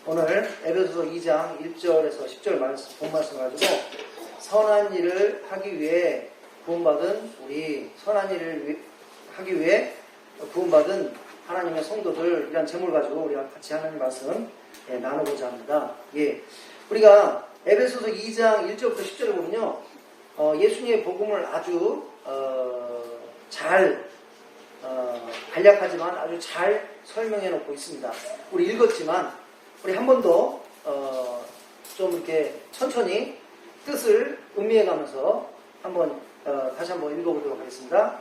오늘 에베소서 2장 1절에서 10절 본 말씀 가지고 선한 일을 하기 위해 구원받은 우리 선한 일을 하기 위해 구원받은 하나님의 성도들 이란 제목을 가지고 우리가 같이 하나님 말씀 나누고자 합니다. 우리가 에베소서 2장 1절부터 10절을 보면요, 예수님의 복음을 아주 잘 간략하지만 아주 잘 설명해 놓고 있습니다. 우리 읽었지만 우리 한 번 더 좀 이렇게 천천히 뜻을 음미해 가면서 한번 다시 한번 읽어보도록 하겠습니다.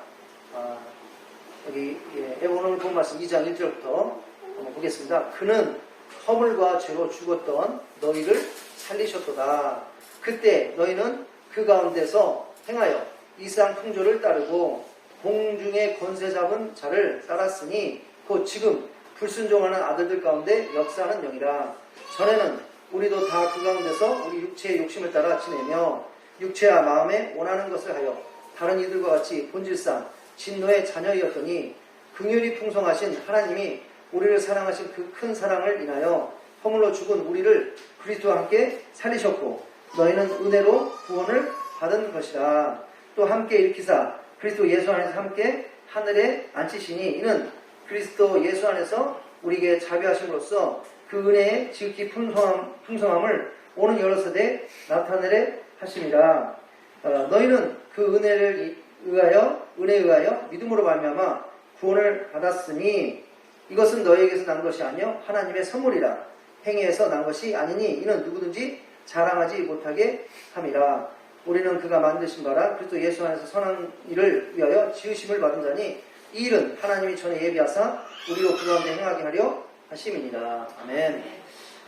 여기 오늘 본 말씀 2장 1절부터 한번 보겠습니다. 그는 허물과 죄로 죽었던 너희를 살리셨도다. 그때 너희는 그 가운데서 행하여 이상 풍조를 따르고 공중의 권세 잡은 자를 따랐으니 곧 지금 불순종하는 아들들 가운데 역사하는 영이라. 전에는 우리도 다 그 가운데서 우리 육체의 욕심을 따라 지내며 육체와 마음에 원하는 것을 하여 다른 이들과 같이 본질상 진노의 자녀이었더니 긍휼이 풍성하신 하나님이 우리를 사랑하신 그 큰 사랑을 인하여 허물로 죽은 우리를 그리스도와 함께 살리셨고 너희는 은혜로 구원을 받은 것이라. 또 함께 일으키사 그리스도 예수 안에서 함께 하늘에 앉히시니 이는 그리스도 예수 안에서 우리에게 자비하심으로써 그 은혜의 지극히 풍성함을 오는 여러 세대에 나타내려 하심이라. 너희는 그 은혜에 의하여 믿음으로 말미암아 구원을 받았으니 이것은 너희에게서 난 것이 아니요 하나님의 선물이라. 행위에서 난 것이 아니니 이는 누구든지 자랑하지 못하게 함이라. 우리는 그가 만드신 바라 그리스도 예수 안에서 선한 일을 위하여 지으심을 받은 자니 이 일은 하나님이 전에 예비하사 우리로 그 가운데 행하게 하려 하심이니라. 아멘.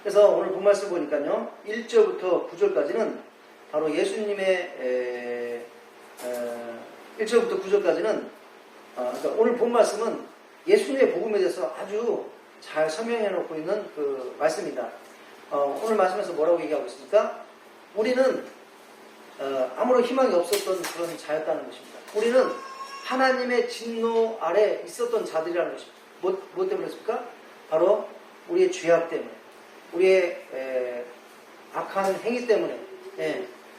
그래서 오늘 본 말씀 보니까요, 1절부터 9절까지는 바로 예수님의 1절부터 9절까지는 그러니까 오늘 본 말씀은 예수님의 복음에 대해서 아주 잘 설명해 놓고 있는 그 말씀입니다. 오늘 말씀에서 뭐라고 얘기하고 있습니까? 우리는 아무런 희망이 없었던 그런 자였다는 것입니다. 우리는 하나님의 진노 아래 있었던 자들이라는 것입니다. 뭐 때문이었습니까? 바로 우리의 죄악 때문에, 우리의 악한 행위 때문에.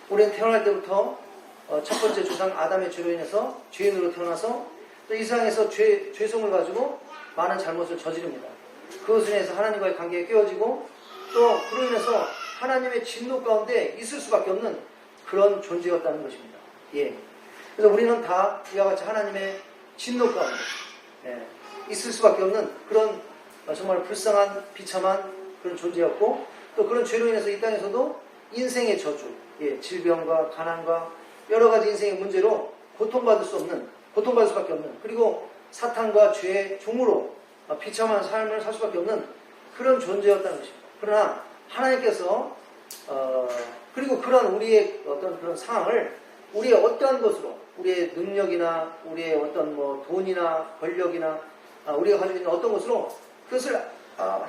우리는 태어날 때부터 첫 번째 조상 아담의 죄로 인해서 죄인으로 태어나서 또 이 세상에서 죄성을 가지고 많은 잘못을 저지릅니다. 그것으로 인해서 하나님과의 관계가 깨어지고 또 그로 인해서 하나님의 진노 가운데 있을 수밖에 없는 그런 존재였다는 것입니다. 그래서 우리는 다 이와 같이 하나님의 진노 가운데 있을 수밖에 없는 그런 정말 불쌍한 비참한 그런 존재였고, 또 그런 죄로 인해서 이 땅에서도 인생의 저주, 질병과 가난과 여러 가지 인생의 문제로 고통받을 수밖에 없는, 그리고 사탄과 죄의 종으로 비참한 삶을 살 수밖에 없는 그런 존재였다는 것입니다. 그러나 하나님께서 그리고 그런 우리의 어떤 그런 상황을 우리의 어떠한 것으로, 우리의 능력이나 우리의 어떤 돈이나 권력이나 우리가 가지고 있는 어떤 것으로 그것을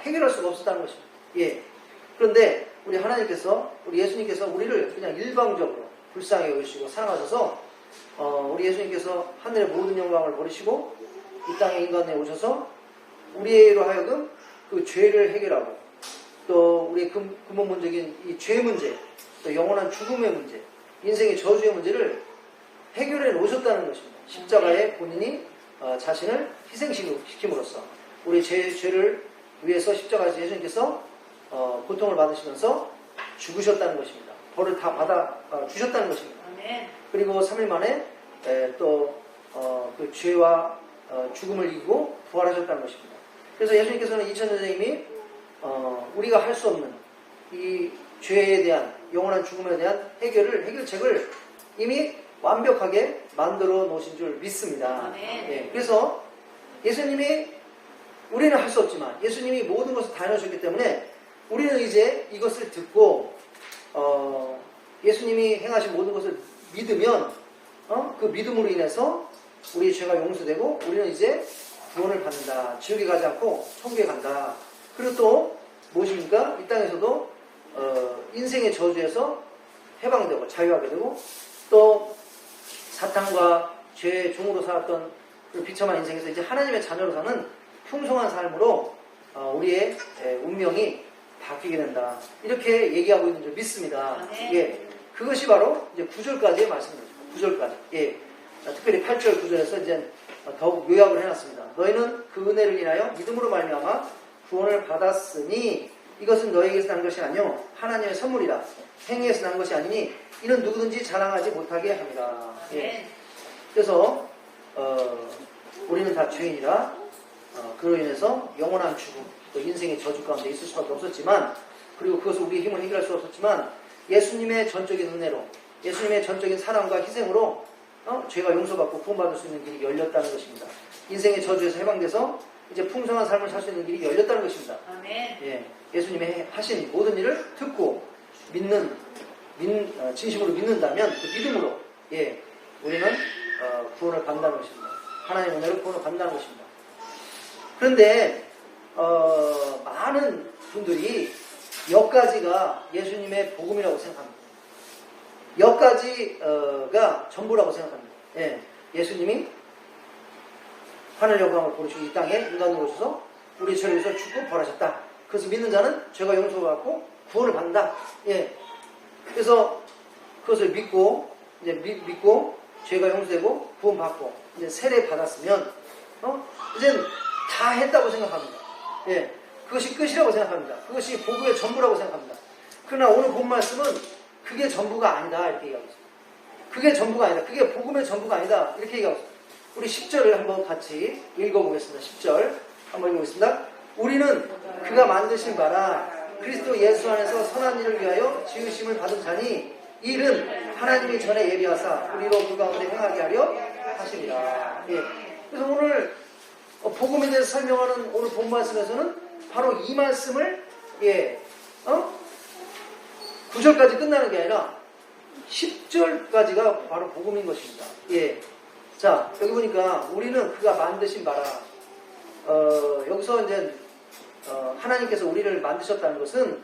해결할 수가 없었다는 것입니다. 그런데 우리 하나님께서, 우리 예수님께서 우리를 그냥 일방적으로 불쌍히 여기시고 사랑하셔서 우리 예수님께서 하늘의 모든 영광을 버리시고 이 땅에 인간에 오셔서 우리로 하여금 그 죄를 해결하고 또 우리의 근본적인 이 죄 문제, 또 영원한 죽음의 문제, 인생의 저주의 문제를 해결해 놓으셨다는 것입니다. 십자가에 본인이 자신을 희생시킴으로써 우리 죄를 위해서 십자가에서 예수님께서 고통을 받으시면서 죽으셨다는 것입니다. 벌을 다 받아 주셨다는 것입니다. 그리고 3일 만에 또 그 죄와 죽음을 이기고 부활하셨다는 것입니다. 그래서 예수님께서는 2000년 전에 이미 우리가 할 수 없는 이 죄에 대한 영원한 죽음에 대한 해결책을 이미 완벽하게 만들어 놓으신 줄 믿습니다. 그래서 예수님이, 우리는 할 수 없지만 예수님이 모든 것을 다 해놓으셨기 때문에 우리는 이제 이것을 듣고 예수님이 행하신 모든 것을 믿으면 그 믿음으로 인해서 우리의 죄가 용서되고 우리는 이제 구원을 받는다. 지옥에 가지 않고 천국에 간다. 그리고 또 무엇입니까? 이 땅에서도 인생의 저주에서 해방되고 자유하게 되고 또 사탄과 죄의 종으로 살았던 그 비참한 인생에서 이제 하나님의 자녀로 사는 풍성한 삶으로 우리의 운명이 바뀌게 된다. 이렇게 얘기하고 있는 줄 믿습니다. 예. 그것이 바로 이제 9절까지의 말씀입니다. 9절까지. 예. 특별히 8절 9절에서 이제 더욱 요약을 해놨습니다. 너희는 그 은혜를 인하여 믿음으로 말미암아 구원을 받았으니 이것은 너희에게서 난 것이 아니요 하나님의 선물이라. 행위에서 난 것이 아니니 이는 누구든지 자랑하지 못하게 합니다. 예. 그래서 우리는 다 죄인이라 그로 인해서 영원한 죽음, 또 인생의 저주 가운데 있을 수밖에 없었지만, 그리고 그것을 우리의 힘으로 해결할 수 없었지만 예수님의 전적인 은혜로, 예수님의 전적인 사랑과 희생으로 죄가 용서받고 구원받을 수 있는 길이 열렸다는 것입니다. 인생의 저주에서 해방돼서 이제 풍성한 삶을 살 수 있는 길이 열렸다는 것입니다. 아멘. 예, 예수님의 하신 모든 일을 듣고 진심으로 믿는다면 그 믿음으로 예, 우리는 구원을 받는다는 것입니다. 하나님의 은혜로 구원을 받는다는 것입니다. 그런데 많은 분들이 여기까지가 예수님의 복음이라고 생각합니다. 여기까지가 전부라고 생각합니다. 예, 예수님이 하늘 영광을 보내시고 이 땅에 인간으로 오셔서 우리 죄를 위해서 죽고 벌하셨다. 그래서 믿는 자는 죄가 용서받고 구원을 받는다. 예. 그래서 그것을 믿고 이제 믿고 죄가 용서되고 구원받고 이제 세례 받았으면 이제 다 했다고 생각합니다. 예. 그것이 끝이라고 생각합니다. 그것이 복음의 전부라고 생각합니다. 그러나 오늘 본 말씀은 그게 전부가 아니다 이렇게 얘기하고 있습니다. 그게 전부가 아니다. 그게 복음의 전부가 아니다 이렇게 얘기하고 있습니다. 우리 10절을 한번 같이 읽어보겠습니다. 10절 한번 읽어보겠습니다. 우리는 그가 만드신 바라 그리스도 예수 안에서 선한 일을 위하여 지으심을 받은 자니 이 일은 하나님이 전에 예비하사 우리로 그 가운데 행하게 하려 하십니다. 예. 그래서 오늘 복음에 대해서 설명하는 오늘 본 말씀에서는 바로 이 말씀을 9절까지 끝나는 게 아니라 10절까지가 바로 복음인 것입니다. 예. 자, 여기 보니까 우리는 그가 만드신 바라. 여기서 이제 하나님께서 우리를 만드셨다는 것은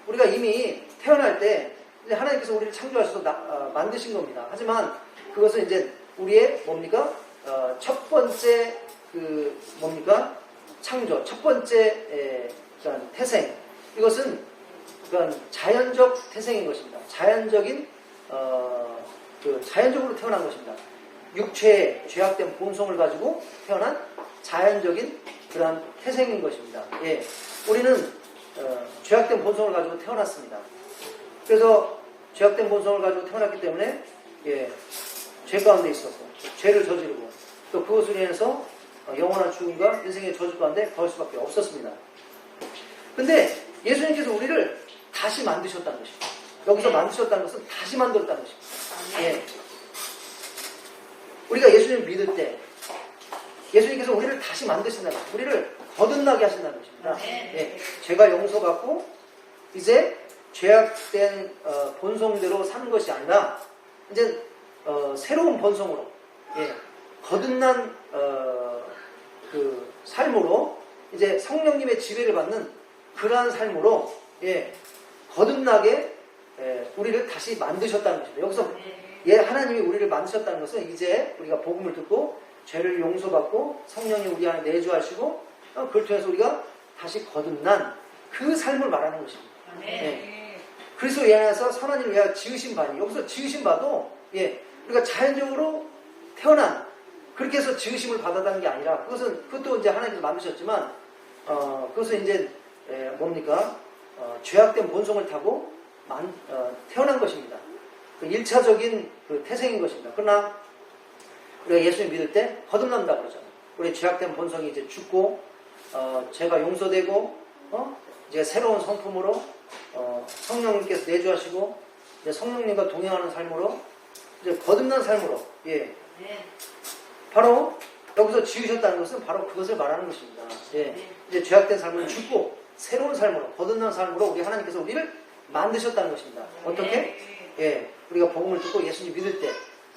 우리가 이미 태어날 때 이제 하나님께서 우리를 창조하셔서 만드신 겁니다. 하지만 그것은 이제 우리의 뭡니까? 첫 번째 창조, 첫 번째 태생. 이것은 그러니까 자연적 태생인 것입니다. 자연적으로 태어난 것입니다. 육체의 죄악된 본성을 가지고 태어난 자연적인 그러한 태생인 것입니다. 예, 우리는 죄악된 본성을 가지고 태어났습니다. 그래서 죄악된 본성을 가지고 태어났기 때문에 죄 가운데 있어서 죄를 저지르고 또 그것으로 인해서 영원한 죽음과 인생의 저주 가운데 갈 수밖에 없었습니다. 근데 예수님께서 우리를 다시 만드셨다는 것입니다. 여기서 만드셨다는 것은 다시 만들었다는 것입니다. 예. 우리가 예수님을 믿을 때 예수님께서 우리를 다시 만드신다는 것입니다. 우리를 거듭나게 하신다는 것입니다. 예. 죄가 용서받고 이제 죄악된 본성대로 사는 것이 아니라 이제 새로운 본성으로 거듭난 그 삶으로 이제 성령님의 지배를 받는 그러한 삶으로 거듭나게 우리를 다시 만드셨다는 것입니다. 여기서 하나님이 우리를 만드셨다는 것은 이제 우리가 복음을 듣고 죄를 용서받고 성령이 우리 안에 내주하시고 그걸 통해서 우리가 다시 거듭난 그 삶을 말하는 것입니다. 그리스도에 안에서 선한 일을 위하여 지으신 바니, 여기서 지으신 바도 우리가 자연적으로 태어난 그렇게 해서 지으심을 받았다는 게 아니라 그것도 이제 하나님께서 만드셨지만 그것은 이제 뭡니까? 죄악된 본성을 타고 태어난 것입니다. 그 1차적인 그 태생인 것입니다. 그러나 우리가 예수님 믿을 때 거듭난다고 그러잖아요. 우리 죄악된 본성이 이제 죽고 죄가 용서되고 이제 새로운 성품으로 성령님께서 내주하시고 이제 성령님과 동행하는 삶으로 이제 거듭난 삶으로 바로 여기서 지으셨다는 것은 바로 그것을 말하는 것입니다. 이제 죄악된 삶을 죽고 새로운 삶으로 거듭난 삶으로 우리 하나님께서 우리를 만드셨다는 것입니다. 어떻게? 우리가 복음을 듣고 예수님 믿을 때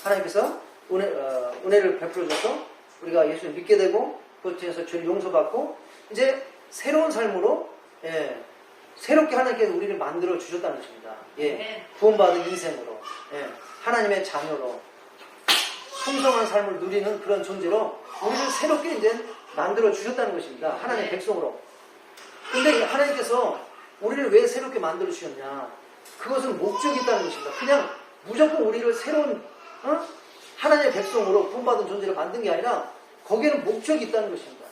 하나님께서 은혜를 베풀어 줘서 우리가 예수를 믿게 되고 그것 통해서 죄를 용서받고 이제 새로운 삶으로 새롭게 하나님께서 우리를 만들어 주셨다는 것입니다. 구원받은 인생으로 하나님의 자녀로 풍성한 삶을 누리는 그런 존재로 우리를 새롭게 이제 만들어 주셨다는 것입니다. 하나님의 백성으로. 근데 하나님께서 우리를 왜 새롭게 만들어 주셨냐? 그것은 목적이 있다는 것입니다. 그냥 무조건 우리를 새로운 하나님의 백성으로 구원받은 존재를 만든 게 아니라 거기에는 목적이 있다는 것입니다.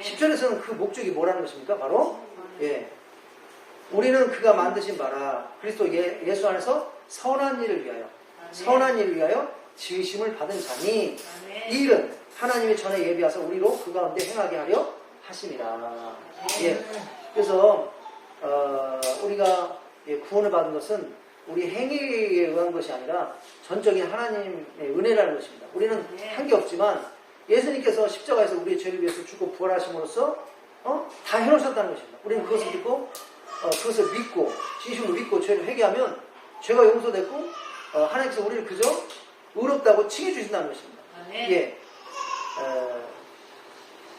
10절에서는 그 목적이 뭐라는 것입니까? 바로 우리는 그가 만드신 바라 그리스도 예수 안에서 선한 일을 위하여 선한 일을 위하여 지으심을 받은 자니 이 일은 하나님이 전에 예비하사 우리로 그 가운데 행하게 하려 하심이라. 그래서 우리가 구원을 받은 것은 우리 행위에 의한 것이 아니라 전적인 하나님의 은혜라는 것입니다. 우리는 한 게 없지만 예수님께서 십자가에서 우리의 죄를 위해서 죽고 부활하심으로써 다 해놓으셨다는 것입니다. 우리는 그것을 믿고 그것을 믿고 진심으로 믿고 죄를 회개하면 죄가 용서됐고 하나님께서 우리를 그저 의롭다고 칭해주신다는 것입니다.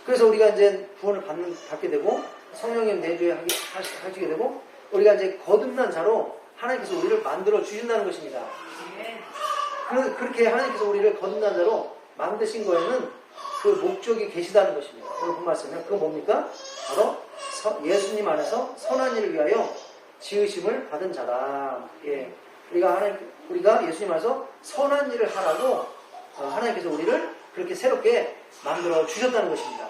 그래서 우리가 이제 구원을 받게 되고 성령님 내주에 하시게 되고 우리가 이제 거듭난 자로 하나님께서 우리를 만들어 주신다는 것입니다. 그렇게 하나님께서 우리를 거듭난 자로 만드신 거에는 그 목적이 계시다는 것입니다. 오늘 본 말씀은 그건 뭡니까? 바로 예수님 안에서 선한 일을 위하여 지으심을 받은 자다. 우리가 예수님 안에서 선한 일을 하라고 하나님께서 우리를 그렇게 새롭게 만들어 주셨다는 것입니다.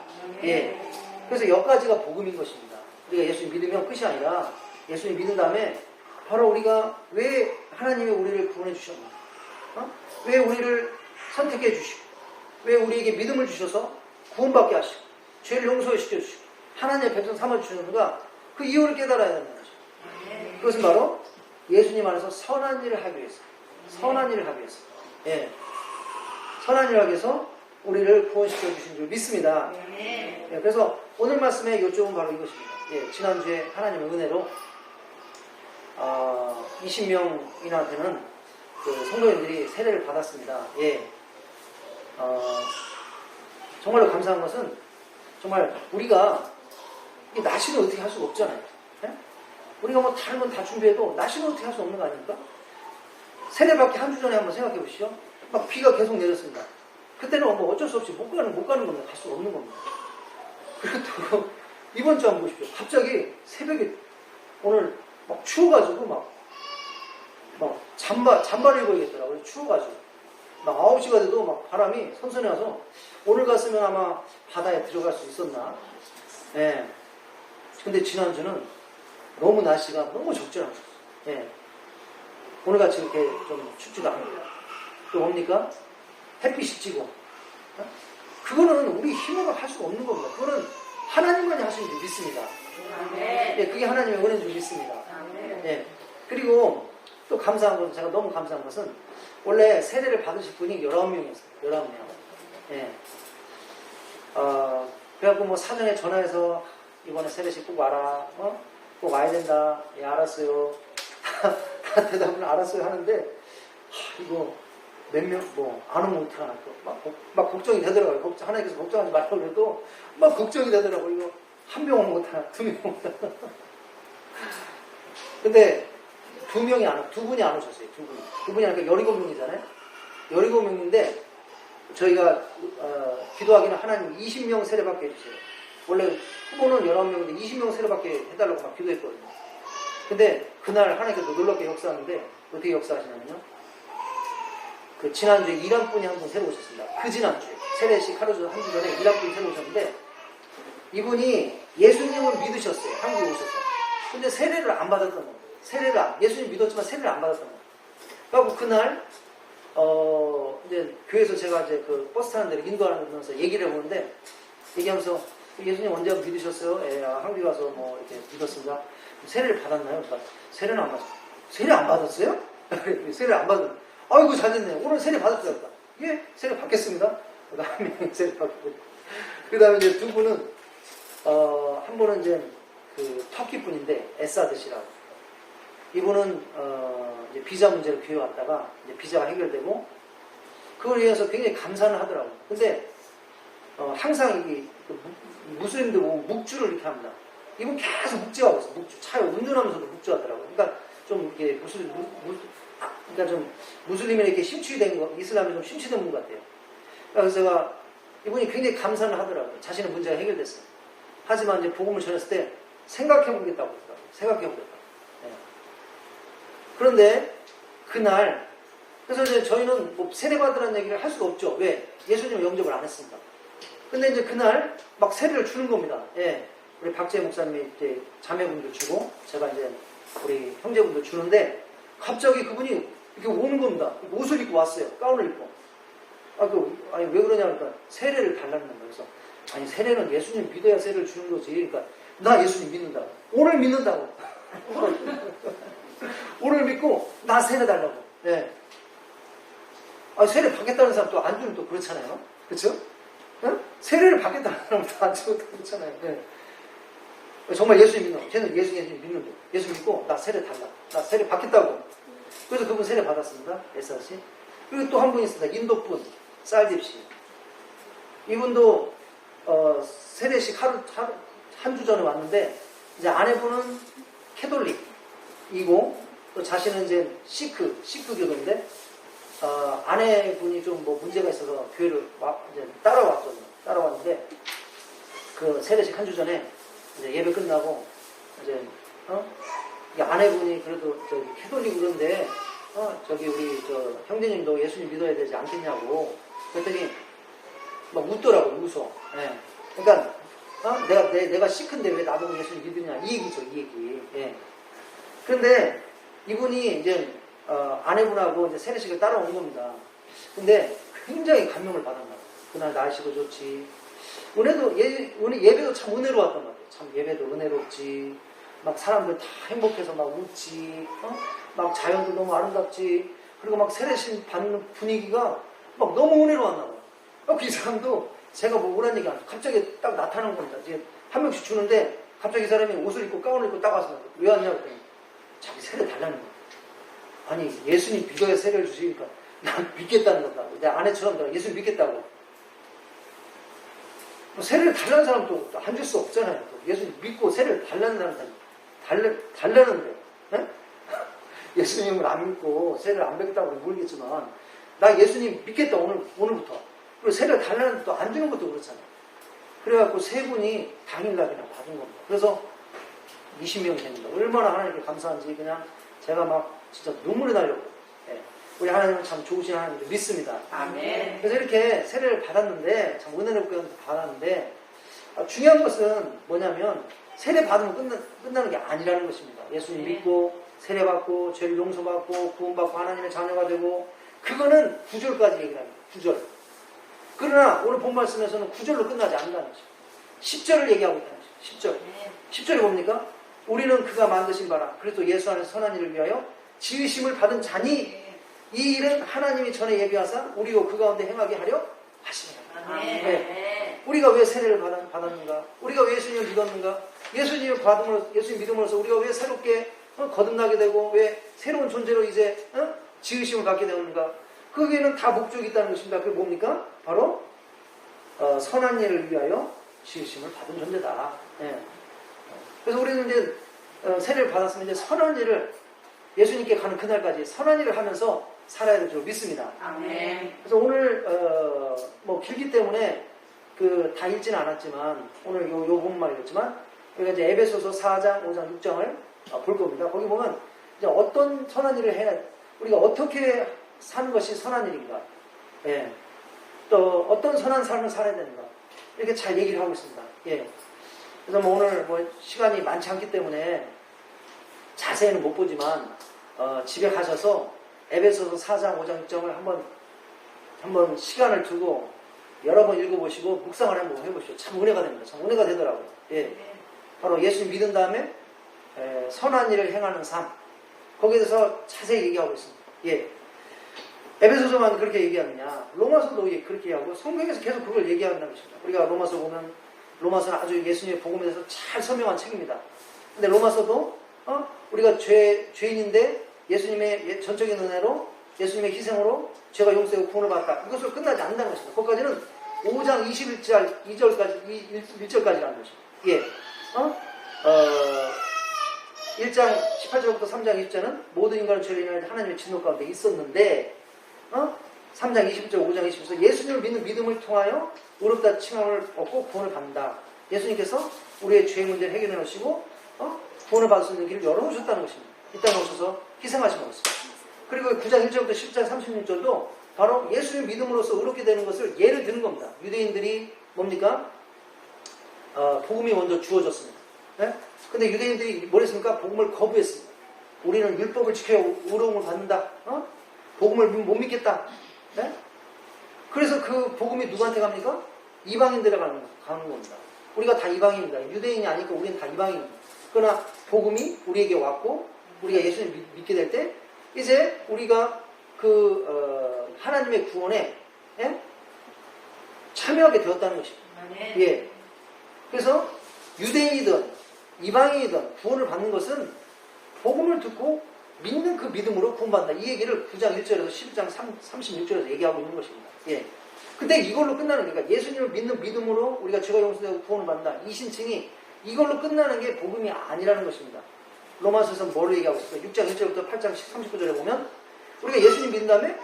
그래서 여기까지가 복음인 것입니다. 우리가 예수님 믿으면 끝이 아니라 예수님 믿은 다음에 바로 우리가 왜 하나님이 우리를 구원해 주셨나? 왜 우리를 선택해 주시고 왜 우리에게 믿음을 주셔서 구원받게 하시고 죄를 용서해 시켜주시고 하나님의 백성 삼아주시는가? 그 이유를 깨달아야 된다는 거죠. 그것은 바로 예수님 안에서 선한 일을 하기 위해서 선한 일을 하기 위해서 선한 일을 하기 위해서 우리를 구원시켜 주신 줄 믿습니다. 그래서 오늘 말씀의 요점은 바로 이것입니다. 지난주에 하나님의 은혜로 20명이나 되는 그 성도님들이 세례를 받았습니다. 정말로 감사한 것은 정말 우리가 날씨는 어떻게 할 수가 없잖아요. 우리가 뭐 다른 건 다 준비해도 날씨는 어떻게 할 수 없는 거 아닙니까? 세례 받기 한 주 전에 한번 생각해 보시죠. 막 비가 계속 내렸습니다. 그때는 뭐 어쩔 수 없이 못 가는 겁니다. 갈 수 없는 겁니다. 그리고 또 이번 주 한번 보십시오. 갑자기 새벽에 오늘 막 추워가지고 막 잠바를 입어야겠더라고요. 추워가지고 막 9시가 돼도 막 바람이 선선해 와서 오늘 갔으면 아마 바다에 들어갈 수 있었나. 근데 지난주는 너무 날씨가 너무 적절합니다. 오늘같이 이렇게 좀 춥지도 않고 또 뭡니까? 햇빛이 찌고 그거는 우리 힘으로 할 수가 없는 겁니다. 그거는 하나님만이 하시는 줄 믿습니다. 그게 하나님의 은혜인 줄 믿습니다. 그리고 또 감사한 것은 제가 너무 감사한 것은 원래 세례를 받으실 분이 19명이었어요. 19명. 그래갖고 뭐 사전에 전화해서 이번에 세례식 꼭 와라. 꼭 와야 된다. 알았어요. 다 대답은 알았어요 하는데 이거 몇 명 안 오면 어떡하나 막 걱정이 되더라고요. 하나님께서 걱정하지 말라고 그래도 막 걱정이 되더라고요. 이거 한 명 오면 어떡하나 2명 오면 근데 두 분이 안 오셨어요. 두 분이 아니라 17명이잖아요. 17명인데 저희가 기도하기는 하나님 20명 세례받게 해주세요. 원래 후보는 11명인데 20명 세례받게 해달라고 막 기도했거든요. 근데 그날 하나님께서 놀랍게 역사하는데 어떻게 역사하시냐면요. 그 지난주에 이란 분이 한 분 새로 오셨습니다. 그 지난주에 세례식 하루 한 주 전에 이란 분이 새로 오셨는데 이분이 예수님을 믿으셨어요. 한국에 오셔서. 근데 세례를 안 받았던 겁니다. 예수님 믿었지만 세례를 안 받았던 겁니다. 그래서 그날 이제 교회에서 제가 이제 그 버스 타는 데를 인도하면서 얘기를 해보는데 얘기하면서 예수님 언제 믿으셨어요? 한국에 와서 뭐 이렇게 믿었습니다. 세례를 받았나요? 그러니까 세례는 안 받았어요. 세례 안 받았어요? 세례 안 받았어요. 아이고 잘 됐네요. 오늘 세례 받았어요. 예, 세례 받겠습니다. 그 다음에 세례 받고. 그 다음에 이제 두 분은 한 분은 이제 그 터키 분인데 에사드 씨라고. 이분은 이제 비자 문제로 교회 왔다가 이제 비자가 해결되고 그걸 위해서 굉장히 감사는 하더라고요. 근데 항상 이 무슬림들 묵주를 이렇게 합니다. 이분 계속 묵주하고 있어요. 묵주. 차에 운전하면서도 묵주하더라고요. 그러니까 좀 이렇게 그러니까 좀 무슬림에 이렇게 심취된 거, 이슬람에 좀 심취된 분 같아요. 그래서 제가 이분이 굉장히 감사는 하더라고요. 자신의 문제가 해결됐어요. 하지만 이제 복음을 전했을 때 생각해 보겠다고 그러더라고요. 생각해보겠다. 예. 그런데 그날 그래서 이제 저희는 뭐 세례받으라는 얘기를 할 수가 없죠. 왜? 예수님을 영접을 안 했으니까. 근데 이제 그날 막 세례를 주는 겁니다. 예. 우리 박재 목사님이 이제 자매분들 주고 제가 이제 우리 형제분들 주는데 갑자기 그분이 이렇게 오는 겁니다. 옷을 입고 왔어요. 가운을 입고. 아니 왜 그러냐 그러니까 세례를 달라는 거예요. 그래서 아니 세례는 예수님 믿어야 세례를 주는 거지. 그러니까 나 예수님 믿는다고. 오늘 믿는다고. 오늘 믿고 나 세례 달라고. 예. 아 세례 받겠다는 사람 또 안 주면 또 그렇잖아요. 그렇죠? 응? 세례를 받겠다는 사람 또 안 주면 또 그렇잖아요. 예. 정말 예수님 믿는 거. 쟤는 예수님 믿는 거. 예수 믿고 나 세례 달라. 나 세례 받겠다고. 그래서 그분 세례 받았습니다. 에사씨. 그리고 또 한 분 있습니다. 인도분 쌀집씨. 이분도 세례식 한 주 전에 왔는데 이제 아내분은 캐톨릭이고 또 자신은 이제 시크교도인데 아내분이 좀 뭐 문제가 있어서 교회를 이제 따라왔는데 그 세례식 한 주 전에 이제 예배 끝나고 이제 아내분이 그래도 저기 캐톨릭 그런데 저기 우리 저 형제님도 예수님 믿어야 되지 않겠냐고 그랬더니 막 웃더라고요. 웃어. 예. 그러니까 내가 시큰데 왜 나보고 예수님 믿으냐 이 얘기죠. 이 얘기. 예. 그런데 이분이 이제 아내분하고 이제 세례식을 따라온 겁니다. 근데 굉장히 감명을 받았나 봐요. 그날 날씨도 좋지. 예배도 참 은혜로웠던 것 같아요. 참 예배도 은혜롭지. 막 사람들 다 행복해서 막 웃지. 막 자연도 너무 아름답지. 그리고 막 세례식 받는 분위기가 막 너무 은혜로웠나 봐요. 이 사람도 제가 뭐 오란 얘기 안 해요. 갑자기 딱 나타나는 겁니다. 이제 한 명씩 주는데 갑자기 이 사람이 옷을 입고 가운을 입고 딱 와서 왜 왔냐고 그랬더니 자기 세례 달라는 거예요. 아니 예수님 믿어야 세례를 주시니까 난 믿겠다는 거다. 내 아내처럼 내가 예수님 믿겠다고. 뭐 세례를 달라는 사람도 안 줄 수 없잖아요. 또 예수님 믿고 세례를 달라는 사람은 달라는데 예수님을 안 믿고 세례를 안 받겠다고 모르겠지만 나 예수님 믿겠다 오늘부터. 그리고 세례를 달라는 것도 안 주는 것도 그렇잖아요. 그래갖고 세 분이 당일날이나 받은 겁니다. 그래서 20명이 됩니다. 얼마나 하나님께 감사한지 그냥 제가 막 진짜 눈물이 나려고. 예. 우리 하나님은 참 좋으신 하나님을 믿습니다. 아멘. 그래서 이렇게 세례를 받았는데 참 은혜롭게 받았는데 중요한 것은 뭐냐면 세례 받으면 끝나는 게 아니라는 것입니다. 예수님 믿고 세례 받고 죄를 용서받고 구원받고 하나님의 자녀가 되고 그거는 9절까지 얘기를 합니다. 9절. 그러나 오늘 본 말씀에서는 9절로 끝나지 않는다는 것이죠. 10절을 얘기하고 있다는 것이죠. 10절. 10절이 뭡니까? 우리는 그가 만드신 바라 그리스도 예수 안에서 선한 일을 위하여 지으심을 받은 자니 이 일은 하나님이 전에 예비하사 우리로 그 가운데 행하게 하려 하시니라. 네. 우리가 왜 세례를 받았는가? 우리가 왜 예수님을 믿었는가? 예수님 믿음으로써 우리가 왜 새롭게 거듭나게 되고 왜 새로운 존재로 이제 지으심을 받게 되었는가? 거기에는 다 목적이 있다는 것입니다. 그게 뭡니까? 바로 선한 일을 위하여 지으심을 받은 존재다. 네. 그래서 우리는 이제 세례를 받았으면 이제 선한 일을 예수님께 가는 그날까지 선한 일을 하면서 살아야 될 줄 믿습니다. 아멘. 그래서 오늘 뭐 길기 때문에 다 읽지는 않았지만 오늘 요 부분만 읽었지만 우리가 이제 에베소서 4장, 5장, 6장을 볼 겁니다. 거기 보면 이제 어떤 선한 일을 해야 우리가 어떻게 사는 것이 선한 일인가? 예. 또 어떤 선한 삶을 살아야 되는가? 이렇게 잘 얘기를 하고 있습니다. 예. 그래서 뭐 오늘 뭐 시간이 많지 않기 때문에 자세히는 못 보지만 집에 가셔서 에베소서 4장, 5장, 6장을 한번 시간을 두고 여러 번 읽어보시고 묵상을 한번 해보시죠. 참 은혜가 됩니다. 참 은혜가 되더라고요. 예. 바로 예수님 믿은 다음에 선한 일을 행하는 삶. 거기에 대해서 자세히 얘기하고 있습니다. 예. 에베소서만 그렇게 얘기하느냐? 로마서도 그렇게 얘기하고 성경에서 계속 그걸 얘기한다는 것입니다. 우리가 로마서 보면 로마서는 아주 예수님의 복음에 대해서 잘 설명한 책입니다. 근데 로마서도 우리가 죄인인데 예수님의 전적인 은혜로 예수님의 희생으로 죄가 용서되고 구원을 받았다. 이것으로 끝나지 않는다는 것입니다. 거기까지는 5장 1절까지라는 것입니다. 예. 1장 18절부터 3장 20절은 모든 인간은 죄를 인하여 하나님의 진노 가운데 있었는데 3장 20절, 5장 20절 예수님을 믿는 믿음을 통하여 의롭다 칭함을 얻고 구원을 받는다. 예수님께서 우리의 죄의 문제를 해결해 놓으시고 구원을 받을 수 있는 길을 열어놓으셨다는 것입니다. 이 땅에 오셔서 희생하신 것입니다. 그리고 9장 1절부터 10장 36절도 바로 예수를 믿음으로써 의롭게 되는 것을 예를 드는 겁니다. 유대인들이 뭡니까? 복음이 먼저 주어졌습니다. 네? 근데 유대인들이 뭘 했습니까? 복음을 거부했습니다. 우리는 율법을 지켜야 의로움을 받는다. 복음을 못 믿겠다. 네? 그래서 그 복음이 누구한테 갑니까? 이방인들에 가는 겁니다. 우리가 다 이방인입니다. 유대인이 아니니까 우리는 다 이방인입니다. 그러나 복음이 우리에게 왔고 우리가 예수님을 믿게 될 때 이제 우리가 하나님의 구원에 참여하게 되었다는 것입니다. 예. 그래서 유대인이든 이방인이든 구원을 받는 것은 복음을 듣고 믿는 그 믿음으로 구원받는다. 이 얘기를 9장 1절에서 11장 36절에서 얘기하고 있는 것입니다. 예. 근데 이걸로 끝나는 거니까 예수님을 믿는 믿음으로 우리가 죄가 용서되고 구원을 받는다. 이 신칭이 이걸로 끝나는 게 복음이 아니라는 것입니다. 로마서에서 뭐를 얘기하고 있을까요? 6장 1절부터 8장 39절에 보면 우리가 예수님 믿는 다음에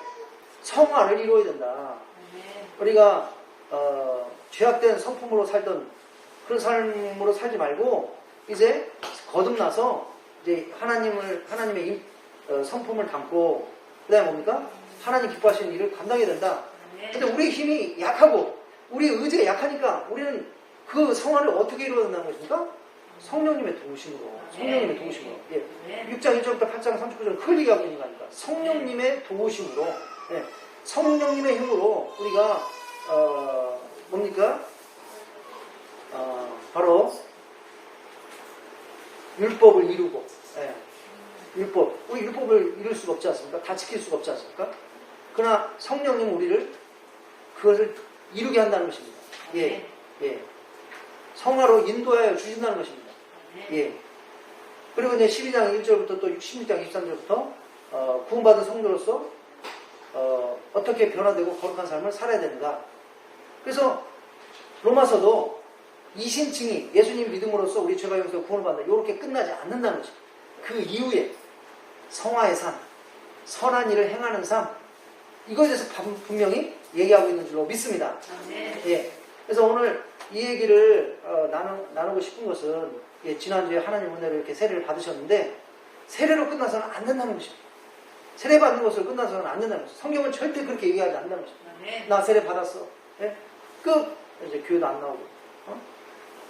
성화를 이루어야 된다. 우리가 죄악된 성품으로 살던 그런 삶으로 살지 말고 이제 거듭나서 이제 하나님의 성품을 담고 그다음에 뭡니까? 하나님 기뻐하시는 일을 감당해야 된다. 근데 우리의 힘이 약하고 우리의 의지가 약하니까 우리는 그 성화를 어떻게 이루어야 된다는 것입니까? 성령님의 도우심으로. 성령님의 도우심으로. 예. 6장 1절부터 8장 39절은 그걸 얘기하고 있는 거니까. 성령님의 도우심으로. 예. 성령님의 힘으로 우리가 뭡니까? 바로 율법을 이루고. 예. 우리 율법을 이룰 수가 없지 않습니까? 다 지킬 수가 없지 않습니까? 그러나 성령님은 우리를 그것을 이루게 한다는 것입니다. 예. 예. 성화로 인도하여 주신다는 것입니다. 예. 그리고 이제 12장 1절부터 또 16장 23절부터 구원받은 성도로서 어떻게 변화되고 거룩한 삶을 살아야 된다. 그래서 로마서도 이신칭이 예수님 믿음으로써 우리 죄가 용서되고 구원을 받는다. 이렇게 끝나지 않는다는 것입니다. 그 이후에 성화의 삶, 선한 일을 행하는 삶, 이거에 대해서 분명히 얘기하고 있는 줄로 믿습니다. 예. 그래서 오늘 이 얘기를 나누고 싶은 것은 지난주에 하나님 은혜로 이렇게 세례를 받으셨는데 세례로 끝나서는 안 된다는 것입니다. 세례 받는 것으로 끝나서는 안 된다는 것입니다. 성경은 절대 그렇게 얘기하지 않는다는 것입니다. 나 세례 받았어. 예? 끝. 이제 교회도 안 나오고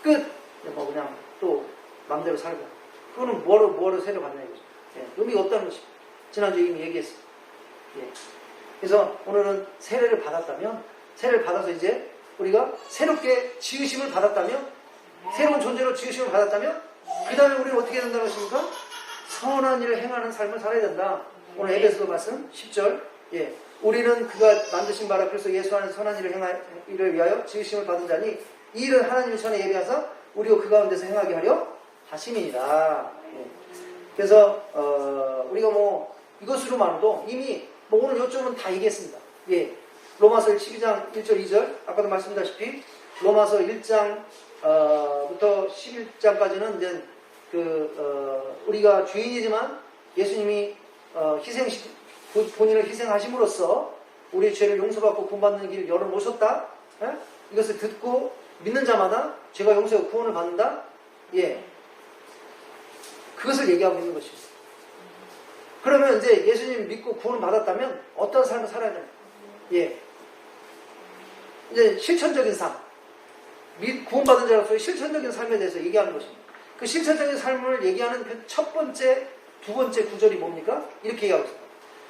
끝. 뭐 그냥 또 마음대로 살고 그거는 뭐로 세례 받냐 이거죠. 예. 의미가 없다는 것입니다. 지난주에 이미 얘기했습니다. 예. 그래서 오늘은 세례를 받았다면 세례를 받아서 이제 우리가 새롭게 지으심을 받았다면 새로운 존재로 지으심을 받았다면 그 다음에 우리는 어떻게 된다는 것입니까? 선한 일을 행하는 삶을 살아야 된다. 오늘 에베소서 말씀 10절 예. 우리는 그가 만드신 바라 그래서 예수 안에서 선한 일을 위하여 지으심을 받은 자니 이 일은 하나님의 손에 예비하사 우리가 그 가운데서 행하게 하려 하심이니라. 예. 그래서 우리가 뭐 이것으로만도 이미 뭐 오늘 요점은 다 얘기했습니다. 예. 로마서 12장 1절 2절 아까도 말씀드렸다시피 로마서 1장부터 11장까지는 이제 우리가 죄인이지만 예수님이 본인을 희생하심으로써 우리의 죄를 용서받고 구원받는 길을 열어놓으셨다. 예? 이것을 듣고 믿는 자마다 죄가 용서하고 구원을 받는다. 예. 그것을 얘기하고 있는 것입니다. 그러면 이제 예수님 믿고 구원을 받았다면 어떤 삶을 살아야 됩니까? 예. 이제 실천적인 삶. 구원받은 자로서의 실천적인 삶에 대해서 얘기하는 것입니다. 그 실천적인 삶을 얘기하는 그 첫 번째, 두 번째 구절이 뭡니까? 이렇게 얘기하고 있습니다.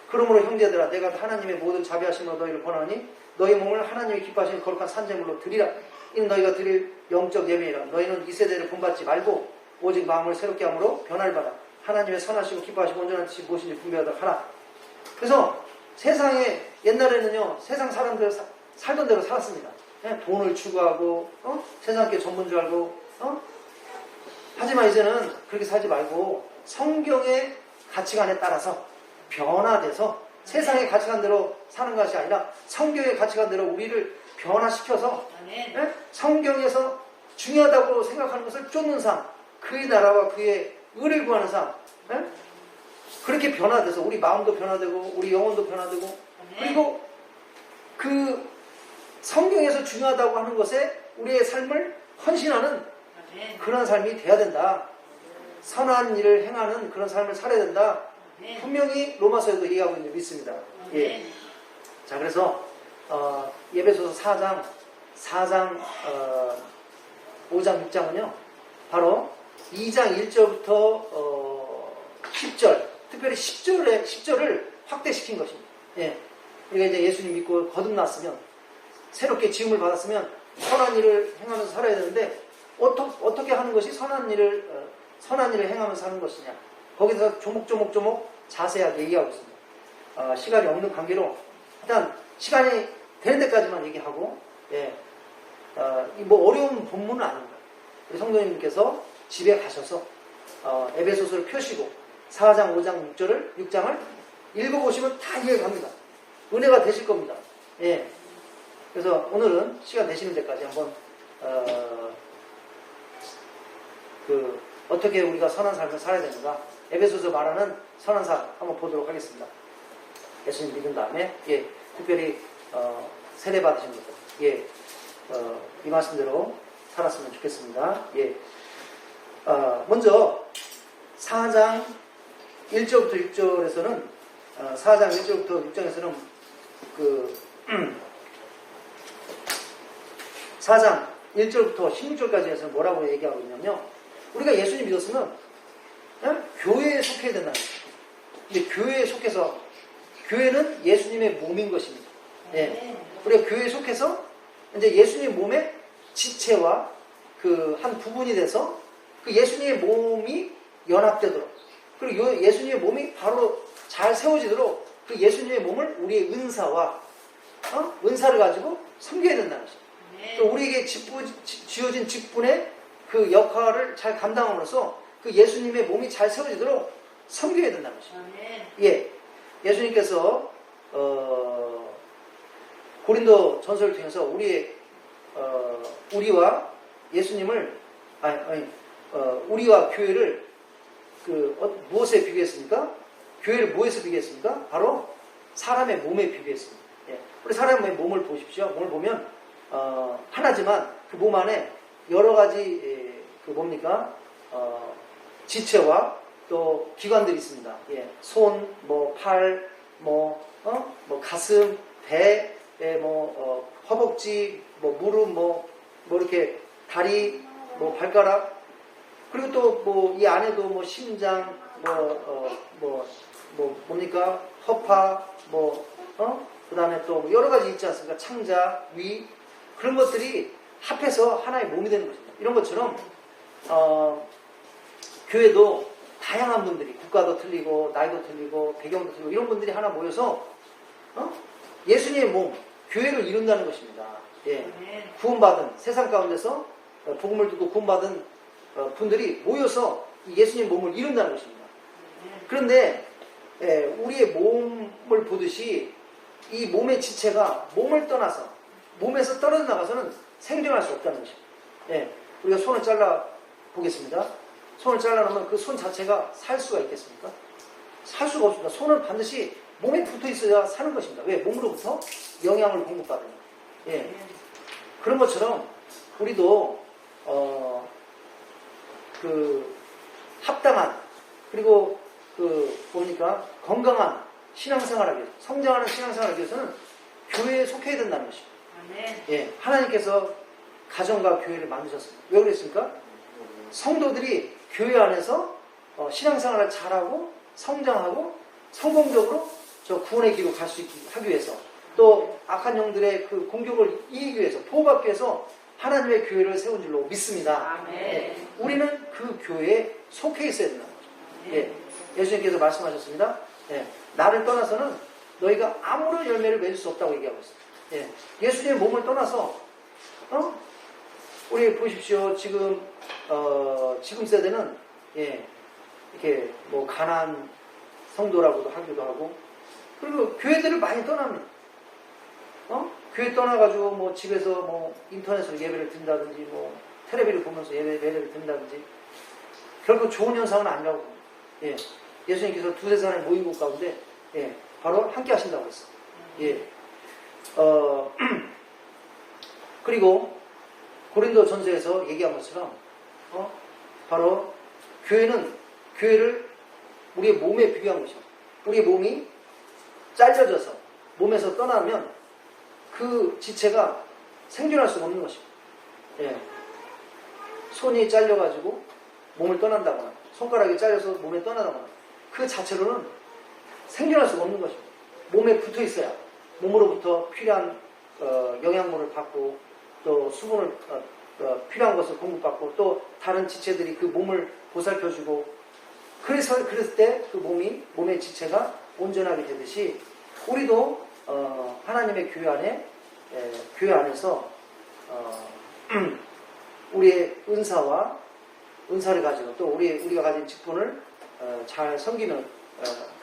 그러므로 형제들아 내가 하나님의 모든 자비하심으로 너희를 권하니 너희 몸을 하나님이 기뻐하시는 거룩한 산재물로 드리라. 이는 너희가 드릴 영적 예배이라. 너희는 이 세대를 본받지 말고 오직 마음을 새롭게 함으로 변화를 받아 하나님의 선하시고 기뻐하시고 온전한 뜻이 무엇인지 분별하도록 하라. 그래서 세상에 옛날에는요 세상 사람들 살던 대로 살았습니다. 돈을 추구하고 세상께 전문 줄 알고 하지만 이제는 그렇게 살지 말고 성경의 가치관에 따라서 변화돼서 세상의 가치관대로 사는 것이 아니라 성경의 가치관대로 우리를 변화시켜서 성경에서 중요하다고 생각하는 것을 쫓는 삶, 그의 나라와 그의 의를 구하는 삶, 그렇게 변화돼서 우리 마음도 변화되고 우리 영혼도 변화되고 그리고 그 성경에서 중요하다고 하는 것에 우리의 삶을 헌신하는 그런 삶이 돼야 된다. 선한 일을 행하는 그런 삶을 살아야 된다. 분명히 로마서에도 얘기하고 있는 게 믿습니다. 예. 자, 그래서 예배소서 4장 5장 6장은요 바로 2장 1절부터 10절, 특별히 10절을 확대시킨 것입니다. 예. 우리가 이제 예수님 믿고 거듭났으면, 새롭게 지음을 받았으면 선한 일을 행하면서 살아야 되는데, 어떻게 하는 것이 선한 일을 행하면서 하는 것이냐, 거기서 조목조목 자세하게 얘기하고 있습니다. 시간이 없는 관계로 일단 시간이 되는 데까지만 얘기하고, 예. 뭐 어려운 본문은 아닙니다. 우리 성도님께서 집에 가셔서 에베소서를 펴시고 4장, 5장, 6장을 읽어보시면 다 이해가 갑니다. 은혜가 되실 겁니다. 예. 그래서 오늘은 시간 되시는 데까지 한번 어떻게 우리가 선한 삶을 살아야 되는가, 에베소서 말하는 선한 삶 한번 보도록 하겠습니다. 예수님 믿은 다음에, 예, 특별히 세례 받으신 분들, 예, 이 말씀대로 살았으면 좋겠습니다. 예. 먼저 4장 1절부터 6절에서는 4장 1절부터 6장에서는 4장 1절부터 16절까지 해서 뭐라고 얘기하고 있냐면요, 우리가 예수님 믿었으면 교회에 속해야 된다는 거예요. 근데 교회에 속해서, 교회는 예수님의 몸인 것입니다. 예. 우리가 교회에 속해서 이제 예수님 몸의 지체와 그 한 부분이 돼서 그 예수님의 몸이 연합되도록, 그리고 예수님의 몸이 바로 잘 세워지도록 그 예수님의 몸을 우리의 은사와 은사를 가지고 섬겨야 된다는 것입니다. 또 우리에게 지어진 직분의 그 역할을 잘 감당함으로써 그 예수님의 몸이 잘 세워지도록 섬겨야 된다는 것입니다. 예, 예수님께서 고린도 전서를 통해서 우리와 예수님을 우리와 교회를 무엇에 비교했습니까? 교회를 무엇에 비교했습니까? 바로 사람의 몸에 비교했습니다. 예. 우리 사람의 몸을 보십시오. 몸을 보면 하나지만 그 몸 안에 여러 가지 지체와 또 기관들이 있습니다. 예. 손, 팔, 가슴, 배, 허벅지, 무릎, 이렇게 다리, 발가락, 그리고 또 이 안에도 심장, 허파, 그 다음에 또 여러 가지 있지 않습니까? 창자, 위, 그런 것들이 합해서 하나의 몸이 되는 것입니다. 이런 것처럼 교회도 다양한 분들이, 국가도 틀리고 나이도 틀리고 배경도 틀리고 이런 분들이 하나 모여서 예수님의 몸, 교회를 이룬다는 것입니다. 예. 구원받은, 세상 가운데서 복음을 듣고 구원받은 분들이 모여서 예수님 몸을 이룬다는 것입니다. 그런데 우리의 몸을 보듯이 이 몸의 지체가 몸을 떠나서, 몸에서 떨어져 나가서는 생존할 수 없다는 것입니다. 예. 우리가 손을 잘라 보겠습니다. 손을 잘라놓으면 그 손 자체가 살 수가 있겠습니까? 살 수가 없습니다. 손은 반드시 몸에 붙어 있어야 사는 것입니다. 왜? 몸으로부터 영양을 공급받으니까. 예. 그런 것처럼 우리도 합당한, 그리고 건강한 신앙생활을 하기 위해서, 성장하는 신앙생활을 하기 위해서는 교회에 속해야 된다는 것입니다. 예, 하나님께서 가정과 교회를 만드셨습니다. 왜 그랬습니까? 성도들이 교회 안에서 신앙생활을 잘하고 성장하고 성공적으로 저 구원의 길로 갈 수 있게 하기 위해서, 또 악한 영들의 그 공격을 이기기 위해서, 보호받기 위해서 하나님의 교회를 세운 줄로 믿습니다. 예, 우리는 그 교회에 속해 있어야 된다는 거죠. 예, 예수님께서 말씀하셨습니다. 예, 나를 떠나서는 너희가 아무런 열매를 맺을 수 없다고 얘기하고 있습니다. 예, 예수님의 몸을 떠나서 우리 보십시오. 지금 세대는 이렇게 가난 성도라고도 하기도 하고, 그리고 교회들을 많이 떠납니다. 교회 떠나가지고 집에서 인터넷으로 예배를 든다든지 텔레비를 보면서 예배를 든다든지, 결국 좋은 현상은 아니라고 봅니다. 예, 예수님께서 두세 사람이 모인 곳 가운데 바로 함께 하신다고 했어요. 예. 그리고 고린도 전서에서 얘기한 것처럼 바로 교회를 우리의 몸에 비교한 것이죠. 우리의 몸이 잘려져서 몸에서 떠나면 그 지체가 생존할 수가 없는 것이고, 예. 손이 잘려가지고 몸을 떠난다거나, 손가락이 잘려서 몸에 떠나다거나, 그 자체로는 생존할 수가 없는 것이고, 몸에 붙어 있어야 몸으로부터 필요한 영양분을 받고, 또 수분을 필요한 것을 공급받고, 또 다른 지체들이 그 몸을 보살펴주고, 그랬을 때 그 몸의 지체가 온전하게 되듯이, 우리도 하나님의 교회 안에서 우리의 은사를 가지고 또 우리가 가진 직분을 잘 섬기는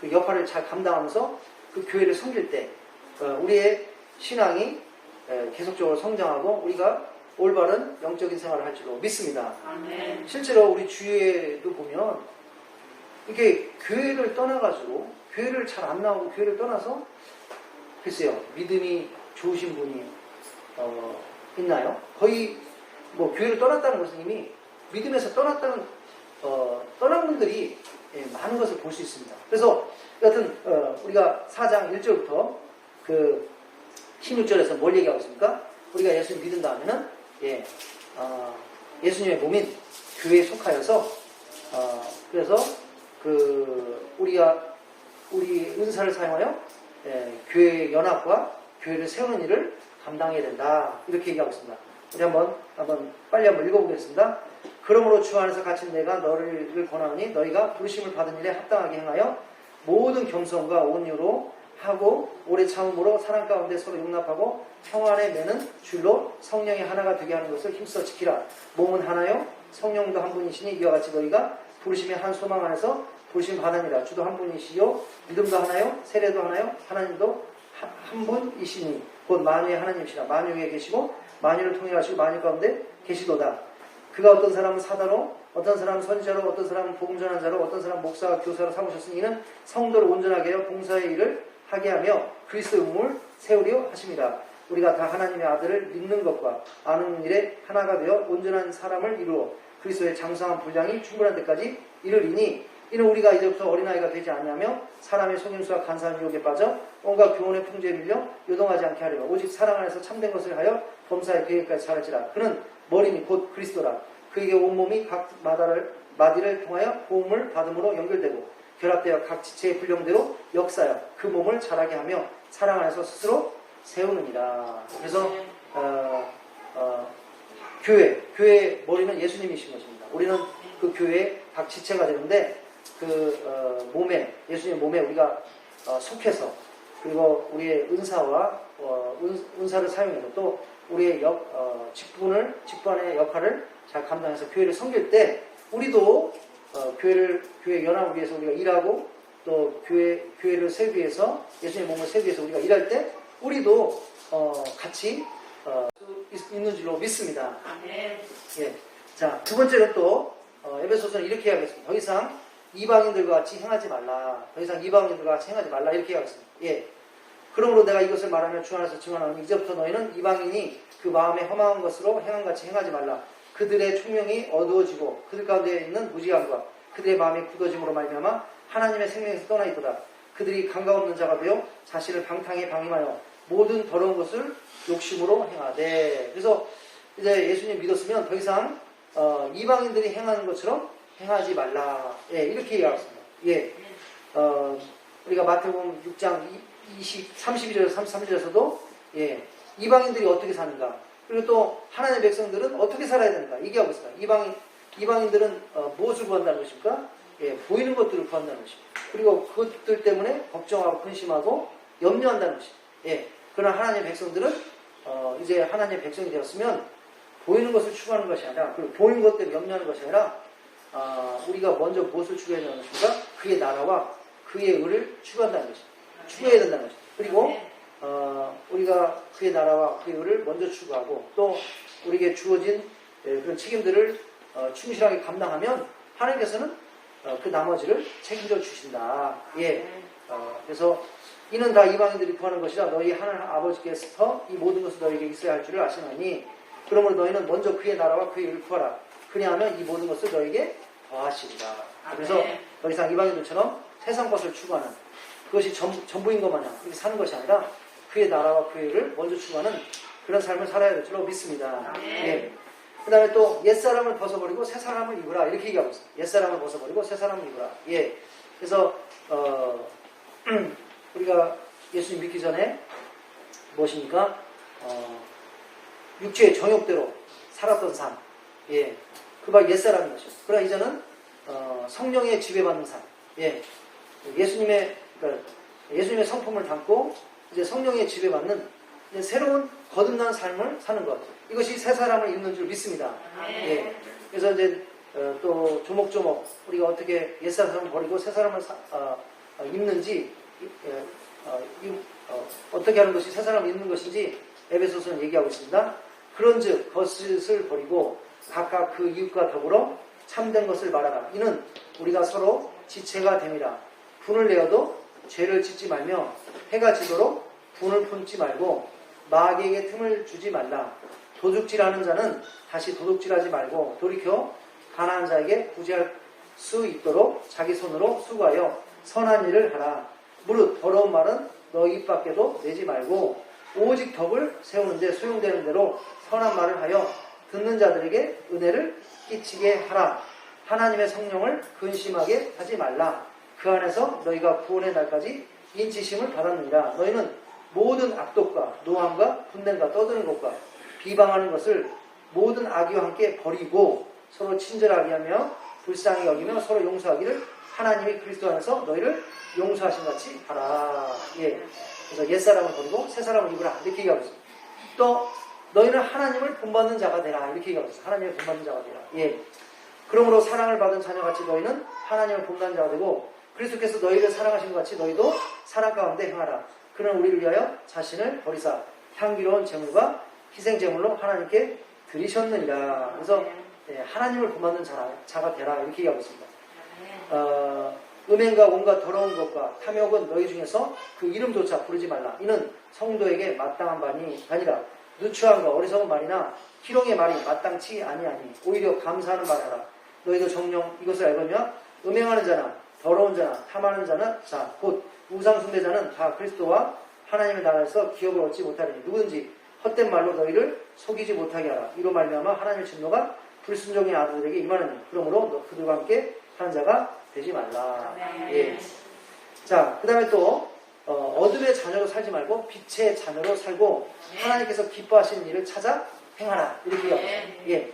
그 역할을 잘 감당하면서 그 교회를 섬길 때 우리의 신앙이 계속적으로 성장하고 우리가 올바른 영적인 생활을 할 줄로 믿습니다. 아멘. 실제로 우리 주위에도 보면 이게 교회를 떠나가지고 교회를 잘 안 나오고 교회를 떠나서 글쎄요, 믿음이 좋으신 분이 있나요? 거의 뭐 교회를 떠났다는 것은 이미 믿음에서 떠난 분들이 많은 것을 볼 수 있습니다. 그래서 여하튼 우리가 4장 1절부터 그 16절에서 뭘 얘기하고 있습니까? 우리가 예수님 믿은 다음에는 예수님의 몸인 교회에 속하여서 그래서 우리 은사를 사용하여 교회의 연합과 교회를 세우는 일을 감당해야 된다. 이렇게 얘기하고 있습니다. 우리 한번 빨리 한번 읽어보겠습니다. 그러므로 주 안에서 갇힌 내가 너를 권하노니 너희가 부르심을 받은 일에 합당하게 행하여 모든 겸손과 온유로 하고 오래 참음으로 사랑 가운데 서로 용납하고 평안에 매는 줄로 성령이 하나가 되게 하는 것을 힘써 지키라. 몸은 하나요 성령도 한 분이시니 이와 같이 너희가 부르심의 한 소망 안에서 부르심 받으니라. 주도 한 분이시요 믿음도 하나요 세례도 하나요 하나님도 한 분이시니 곧 만유의 하나님이시라. 만유 위에 계시고 만유를 통일하시고 만유 가운데 계시도다. 그가 어떤 사람은 사다로 어떤 사람은 선지자로 어떤 사람은 복음 전한 자로 어떤 사람은 목사와 교사로 삼으셨으니 이는 성도를 온전하게 하여 봉사의 일을 하게 하며 그리스도의 몸을 세우려 하십니다. 우리가 다 하나님의 아들을 믿는 것과 아는 일에 하나가 되어 온전한 사람을 이루어 그리스도의 장성한 분량이 충분한 데까지 이르리니 이는 우리가 이제부터 어린아이가 되지 아니하며 사람의 속임수와 간사한 유혹에 빠져 온갖 교훈의 풍조에 밀려 요동하지 않게 하리라. 오직 사랑 안에서 참된 것을 하여 범사의 계획까지 잘할지라. 그는 머리니 곧 그리스도라. 그에게 온몸이 각 마디를 통하여 도움을 받음으로 연결되고 결합되어 각 지체의 분량대로 역사여 그 몸을 자라게 하며 사랑 안에서 스스로 세우느니라. 그래서 교회의 머리는 예수님이신 것입니다. 우리는 그 교회의 각 지체가 되는데 몸에 예수님 몸에 우리가 속해서 그리고 우리의 은사와 은사를 사용해서 또 우리의 직분의 역할을 잘 감당해서 교회를 섬길 때 우리도 교회 연합을 위해서 우리가 일하고 또 교회를 세우기 위해서 예수님의 몸을 세우기 위해서 우리가 일할 때 우리도 같이 있는 줄로 믿습니다. 아멘. 예. 자, 두 번째는 또 에베소서는 이렇게 해야겠습니다. 더 이상 이방인들과 같이 행하지 말라. 더 이상 이방인들과 같이 행하지 말라. 이렇게 해야겠습니다. 예. 그러므로 내가 이것을 말하며 주 안에서 증언하노니 이제부터 너희는 이방인이 그 마음에 허망한 것으로 행함같이 행하지 말라. 그들의 총명이 어두워지고 그들 가운데 있는 무지함과 그들의 마음이 굳어짐으로 말미암아 하나님의 생명에서 떠나 있도다. 그들이 강가 없는 자가 되어 자신을 방탕에 방임하여 모든 더러운 것을 욕심으로 행하되. 그래서 이제 예수님 믿었으면 더 이상 이방인들이 행하는 것처럼 행하지 말라. 예, 이렇게 얘기하겠습니다. 예, 우리가 마태복음 6장 32절에서 33절에서도 예, 이방인들이 어떻게 사는가, 그리고 또 하나님의 백성들은 어떻게 살아야 되는가 얘기하고 있습니다. 이방인들은 무엇을 구한다는 것입니까? 예, 보이는 것들을 구한다는 것입니다. 그리고 그것들 때문에 걱정하고 근심하고 염려한다는 것입니다. 예, 그러나 하나님의 백성들은 이제 하나님의 백성이 되었으면 보이는 것을 추구하는 것이 아니라, 그리고 보이는 것 때문에 염려하는 것이 아니라 우리가 먼저 무엇을 추구해야 되는 것입니까? 그의 나라와 그의 의를 추구한다는 것입니다. 추구해야 된다는 것입니다. 그리고 우리가 그의 나라와 그의 의를 먼저 추구하고 또 우리에게 주어진 그런 책임들을 충실하게 감당하면 하나님께서는 그 나머지를 책임져 주신다. 예. 그래서 이는 다 이방인들이 구하는 것이라 너희 하나님 아버지께서 이 모든 것을 너희에게 있어야 할 줄을 아시나니 그러므로 너희는 먼저 그의 나라와 그의 의를 구하라. 그리하면 이 모든 것을 너희에게 더하시리라. 그래서 더 이상 이방인들처럼 세상 것을 추구하는 그것이 전부인 것 마냥 그렇게 사는 것이 아니라 그의 나라와 그의 일을 먼저 추구하는 그런 삶을 살아야 될 줄로 믿습니다. 예. 그 다음에 또 옛사람을 벗어버리고 새사람을 입으라 이렇게 얘기하고 있어요. 옛사람을 벗어버리고 새사람을 입으라. 예. 그래서 우리가 예수님 믿기 전에 무엇입니까? 육체의 정욕대로 살았던 삶. 예. 그 바로 옛사람인 것이죠. 그러나 이제는 성령의 지배받는 삶. 예. 예수님의 성품을 담고 이제 성령의 지배받는 이제 새로운 거듭난 삶을 사는 것. 이것이 새 사람을 입는 줄 믿습니다. 예. 그래서 이제 또 조목조목 우리가 어떻게 옛 사람을 버리고 새 사람을 입는지 어떻게 하는 것이 새 사람을 입는 것인지 에베소서는 얘기하고 있습니다. 그런즉 거짓을 버리고 각각 그 이웃과 더불어 참된 것을 말하라. 이는 우리가 서로 지체가 됨이라. 분을 내어도 죄를 짓지 말며 해가 지도록 분을 품지 말고 마귀에게 틈을 주지 말라. 도둑질하는 자는 다시 도둑질하지 말고 돌이켜 가난한 자에게 구제할 수 있도록 자기 손으로 수고하여 선한 일을 하라. 무릇 더러운 말은 너희 입 밖에도 내지 말고 오직 덕을 세우는 데 소용되는 대로 선한 말을 하여 듣는 자들에게 은혜를 끼치게 하라. 하나님의 성령을 근심하게 하지 말라. 그 안에서 너희가 구원의 날까지 인치심을 받았느니라. 너희는 모든 악독과 노함과 분냄과 떠드는 것과 비방하는 것을 모든 악의와 함께 버리고 서로 친절하게 하며 불쌍히 여기며 서로 용서하기를 하나님이 그리스도 안에서 너희를 용서하신 같이 하라. 예. 그래서 옛사람을 버리고 새사람을 입으라. 이렇게 얘기하고 있습니다. 또 너희는 하나님을 본받는 자가 되라. 이렇게 얘기하고 있습니다. 하나님을 본받는 자가 되라. 예. 그러므로 사랑을 받은 자녀같이 너희는 하나님을 본받는 자가 되고 그리스도께서 너희를 사랑하신 것 같이 너희도 사랑 가운데 행하라. 그는 우리를 위하여 자신을 버리사 향기로운 제물과 희생 제물로 하나님께 드리셨느니라. 그래서 하나님을 본받는 자가 되라. 이렇게 얘기하고 있습니다. 음행과 온갖 더러운 것과 탐욕은 너희 중에서 그 이름조차 부르지 말라. 이는 성도에게 마땅한 바니 아니라 누추함과 어리석은 말이나 희롱의 말이 마땅치 아니하니 오히려 감사하는 말을 하라. 너희도 정녕 이것을 알거냐? 음행하는 자나 더러운 자나 탐하는 자는 곧 우상 숭배자는 다 그리스도와 하나님의 나라에서 기업을 얻지 못하리니 누구든지 헛된 말로 너희를 속이지 못하게 하라. 이로 말미암아 하나님의 진노가 불순종의 아들들에게 임하느니 그러므로 그들과 함께 하는 자가 되지 말라. 예. 자, 그 다음에 또 어둠의 자녀로 살지 말고 빛의 자녀로 살고 하나님께서 기뻐하시는 일을 찾아 행하라. 이렇게 얘기하고 있습니다. 예.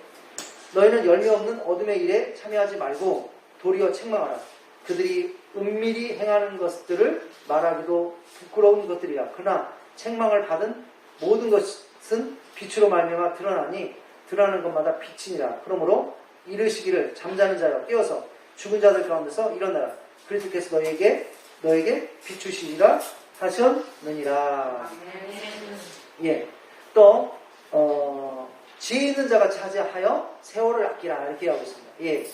너희는 열매 없는 어둠의 일에 참여하지 말고 도리어 책망하라. 그들이 은밀히 행하는 것들을 말하기도 부끄러운 것들이라. 그러나 책망을 받은 모든 것은 빛으로 말미암아 드러나니 드러나는 것마다 빛이니라. 그러므로 이르시기를 잠자는 자여 깨어서 죽은 자들 가운데서 일어나라. 그리스도께서 너에게 비추시리라 하셨느니라. 예. 또 지혜 있는 자가 차지하여 세월을 아끼라. 이렇게 하고 있습니다. 예.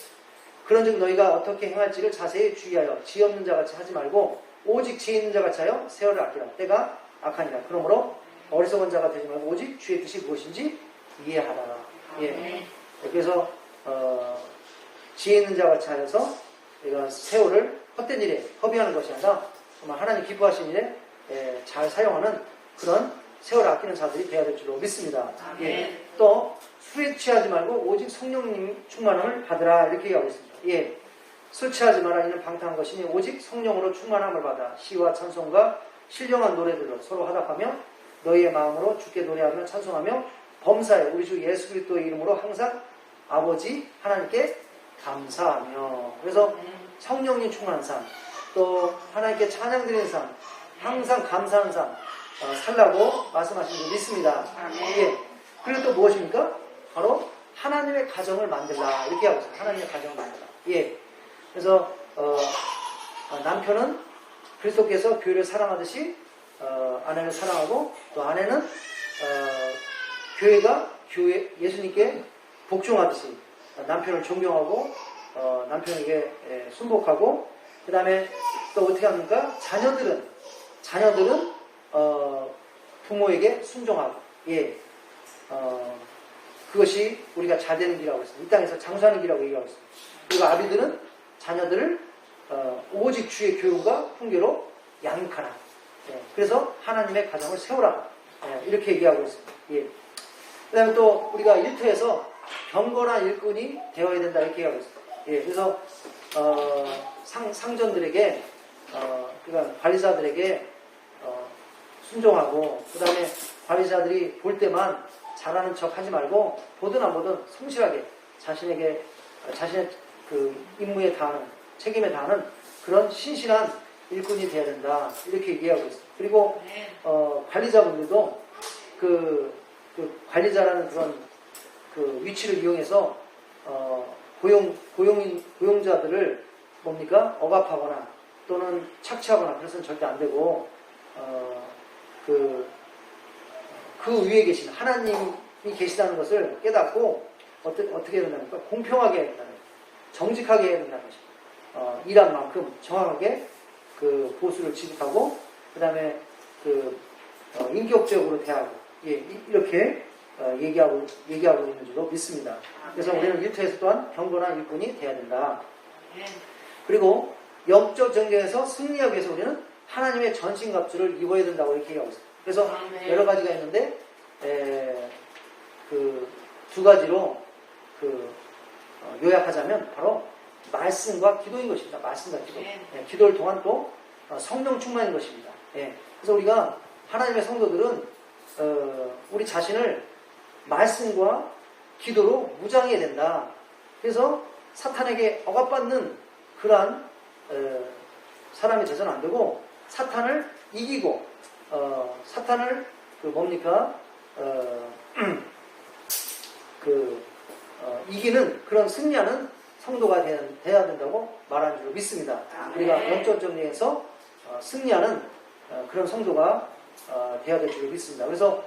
그런즉 너희가 어떻게 행할지를 자세히 주의하여 지혜 없는 자같이 하지 말고 오직 지혜 있는 자같이 하여 세월을 아끼라. 때가 악하니라. 그러므로 어리석은 자가 되지 말고 오직 주의 뜻이 무엇인지 이해하라. 예. 그래서 지혜 있는 자같이 하여서 내가 세월을 헛된 일에 허비하는 것이 아니라 정말 하나님 기뻐하시는 일에 잘 사용하는 그런 세월을 아끼는 자들이 되어야 될 줄로 믿습니다. 예. 또 술에 취하지 말고 오직 성령님 충만함을 받으라. 이렇게 얘기하고 있습니다. 예. 술 취하지 마라. 이는 방탕한 것이니 오직 성령으로 충만함을 받아 시와 찬송과 신령한 노래들로 서로 화답하며 너희의 마음으로 주께 노래하며 찬송하며 범사에 우리 주 예수 그리스도의 이름으로 항상 아버지 하나님께 감사하며. 그래서 성령님 충만한 삶, 또 하나님께 찬양 드리는 삶, 항상 감사하는 삶 살라고 말씀하신 줄 믿습니다. 예. 그리고 또 무엇입니까? 바로 하나님의 가정을 만들라. 이렇게 하고 있어요. 하나님의 가정을 만들라. 예. 그래서 남편은 그리스도께서 교회를 사랑하듯이 아내를 사랑하고 또 아내는 교회가 예수님께 복종하듯이 남편을 존경하고 남편에게 순복하고 그 다음에 또 어떻게 합니까? 자녀들은 부모에게 순종하고. 예. 그것이 우리가 잘 되는 길이라고 했습니다. 이 땅에서 장수하는 길이라고 얘기하고 있습니다. 그리고 아비들은 자녀들을 오직 주의 교훈과 훈계로 양육하라. 예, 그래서 하나님의 가정을 세우라. 예, 이렇게 얘기하고 있습니다. 예. 그 다음에 또 우리가 1터에서 경건한 일꾼이 되어야 된다 이렇게 얘기하고 있습니다. 예, 그래서 상전들에게 그러니까 관리자들에게 순종하고, 그 다음에 관리자들이 볼 때만 잘하는 척 하지 말고 보든 안 보든 성실하게 자신의 그 임무에 다하는, 책임에 다하는 그런 신실한 일꾼이 되어야 된다 이렇게 얘기하고 있습니다. 그리고 관리자분들도 그 관리자라는 그런 그 위치를 이용해서 고용자들을 뭡니까? 억압하거나 또는 착취하거나 그래서는 절대 안 되고 그 위에 계신 하나님이 계시다는 것을 깨닫고 어떻게 해야 된답니까? 공평하게 해야 된다는 거죠. 정직하게 해야 된다는 것입니다. 일한 만큼 정확하게 그 보수를 지급하고, 그 다음에 인격적으로 대하고, 예, 이렇게 얘기하고 있는 줄로 믿습니다. 그래서 우리는 일터에서 또한 경건한 일꾼이 돼야 된다. 그리고 영적 전쟁에서 승리하기 위해서 우리는 하나님의 전신갑주를 입어야 된다고 이렇게 얘기하고 있습니다. 그래서 여러 가지가 있는데 그 두 가지로 요약하자면 바로 말씀과 기도인 것입니다. 말씀과 기도. 예, 기도를 통한 또 성령 충만인 것입니다. 예, 그래서 우리가 하나님의 성도들은 우리 자신을 말씀과 기도로 무장해야 된다. 그래서 사탄에게 억압받는 그러한 사람이 되서는 안 되고, 사탄을 이기고 사탄을 이기는 그런 승리하는 성도가 돼야 된다고 말하는 줄로 믿습니다. 우리가 영적 정리에서 승리하는 그런 성도가 돼야 될 줄로 믿습니다. 그래서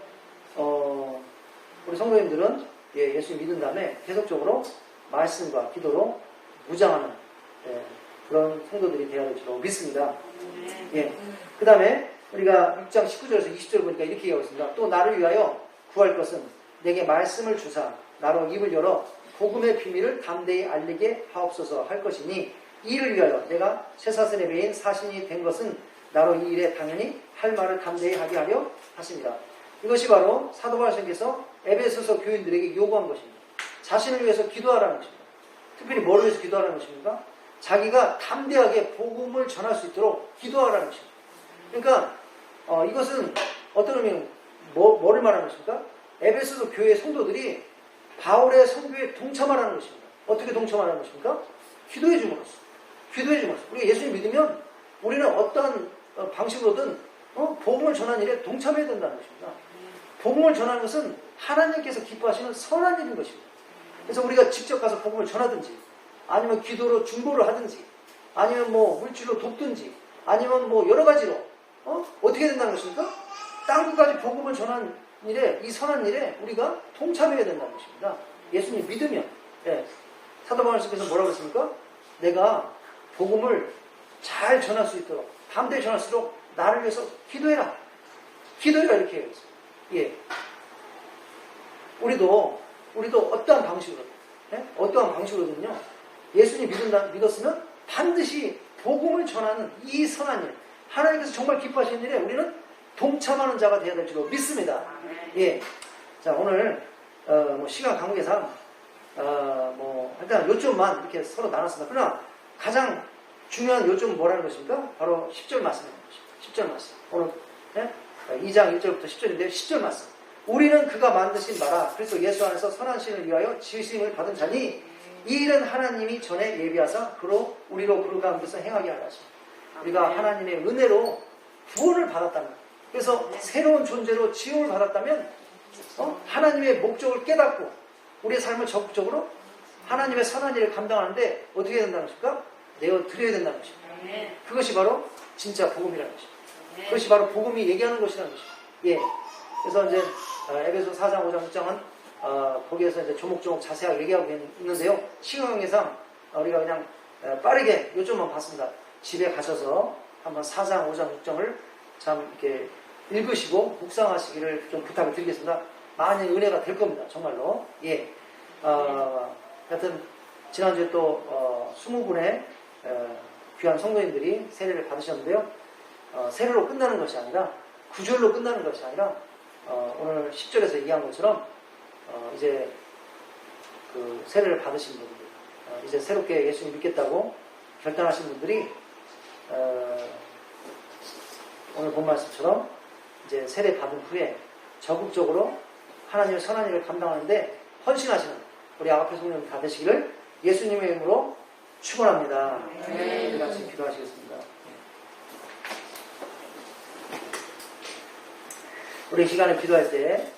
우리 성도님들은 예수 믿은 다음에 계속적으로 말씀과 기도로 무장하는 그런 성도들이 돼야 될 줄로 믿습니다. 예. 그 다음에 우리가 6장 19절에서 20절 보니까 이렇게 얘기하고 있습니다. 또 나를 위하여 구할 것은 내게 말씀을 주사 나로 입을 열어 복음의 비밀을 담대히 알리게 하옵소서 할 것이니, 이를 위하여 내가 쇠사슬의 배인 사신이 된 것은 나로 이 일에 당연히 할 말을 담대히 하게 하려 하십니다. 이것이 바로 사도 바울께서 에베소서 교인들에게 요구한 것입니다. 자신을 위해서 기도하라는 것입니다. 특별히 뭘 위해서 기도하라는 것입니까? 자기가 담대하게 복음을 전할 수 있도록 기도하라는 것입니다. 그러니까 이것은 어떤 의미는 뭐를 말하는 것입니까? 에베소서 교회 성도들이 바울의 선교에 동참하라는 것입니다. 어떻게 동참하라는 것입니까? 기도해 줌으로써. 기도해 줌으로써. 우리가 예수님 믿으면 우리는 어떠한 방식으로든 복음을 전하는 일에 동참해야 된다는 것입니다. 복음을 전하는 것은 하나님께서 기뻐하시는 선한 일인 것입니다. 그래서 우리가 직접 가서 복음을 전하든지, 아니면 기도로 중보를 하든지, 아니면 물질로 돕든지, 아니면 여러 가지로 어떻게 된다는 것입니까? 땅끝까지 복음을 전하는 일에, 이 선한 일에 우리가 동참해야 된다는 것입니다. 예수님 믿으면. 사도 바울께서 뭐라고 했습니까? 내가 복음을 잘 전할 수 있도록, 담대히 전할 수 있도록 나를 위해서 기도해라. 기도해라 이렇게 해요. 예. 우리도 어떠한 방식으로든요, 예수님 믿었으면 반드시 복음을 전하는 이 선한 일, 하나님께서 정말 기뻐하시는 일에 우리는 동참하는 자가 되어야 될 줄로 믿습니다. 예. 자, 오늘 시간 관계상 일단 요점만 이렇게 서로 나눴습니다. 그러나 가장 중요한 요점은 뭐라는 것입니까? 바로 10절 말씀입니다. 10절 말씀. 오늘 2장 1절부터 10절인데 10절 말씀. 우리는 그가 만드신 바라 그리스도 예수 안에서 선한 신을 위하여 지으심을 받은 자니, 이 일은 하나님이 전에 예비하사 우리로 그로 가운데서 행하게 하라 하십니다. 우리가 하나님의 은혜로 구원을 받았다면, 그래서 새로운 존재로 지음을 받았다면 하나님의 목적을 깨닫고 우리의 삶을 적극적으로 하나님의 선한 일을 감당하는데 어떻게 해야 된다는 것입니까? 내어드려야 된다는 것입니다. 그것이 바로 진짜 복음이라는 것입니다. 그것이 바로 복음이 얘기하는 것이라는 것입니다. 예. 그래서 이제 에베소 4장, 5장, 6장은 거기에서 이제 조목조목 자세하게 얘기하고 있는데요. 시간 관계상 우리가 그냥 빠르게 요점만 봤습니다. 집에 가셔서 한번 4장, 5장, 6장을 참 이렇게 읽으시고 묵상하시기를 좀 부탁을 드리겠습니다. 많은 은혜가 될 겁니다. 정말로. 예. 하여튼 지난주에 또 20분의 귀한 성도님들이 세례를 받으셨는데요. 세례로 끝나는 것이 아니라 구절로 끝나는 것이 아니라 오늘 10절에서 얘기한 것처럼 이제 그 세례를 받으신 분들, 이제 새롭게 예수님 믿겠다고 결단하신 분들이 오늘 본 말씀처럼 이제 세례 받은 후에 적극적으로 하나님의 선한 일을 감당하는데 헌신하시는 우리 아가페 성도님 다 되시기를 예수님의 이름으로 축원합니다. 우리 같이 기도하시겠습니다. 우리 시간에 기도할 때